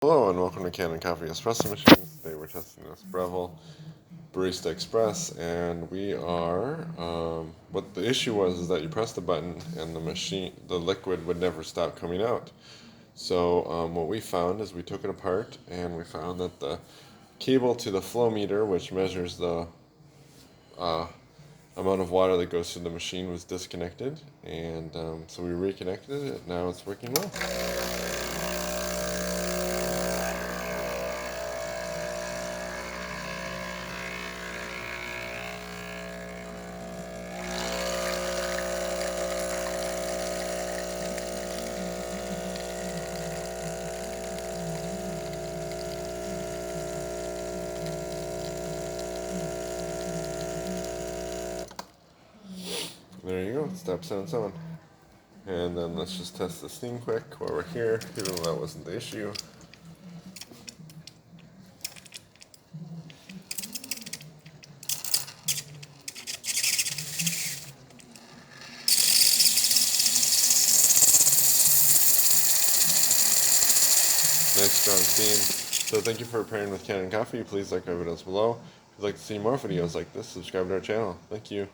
Hello and welcome to Canon Coffee Espresso Machines. Today we're testing this Breville Barista Express, and we are, what the issue was is that you press the button and the liquid would never stop coming out. So what we found is we took it apart and we found that the cable to the flow meter, which measures the amount of water that goes through the machine, was disconnected, and so we reconnected it. Now it's working well. There you go, step 77. And then let's just test this thing quick while we're here, even though that wasn't the issue. Nice strong steam. So thank you for pairing with Canon Coffee. Please like our videos below. If you'd like to see more videos like this, subscribe to our channel. Thank you.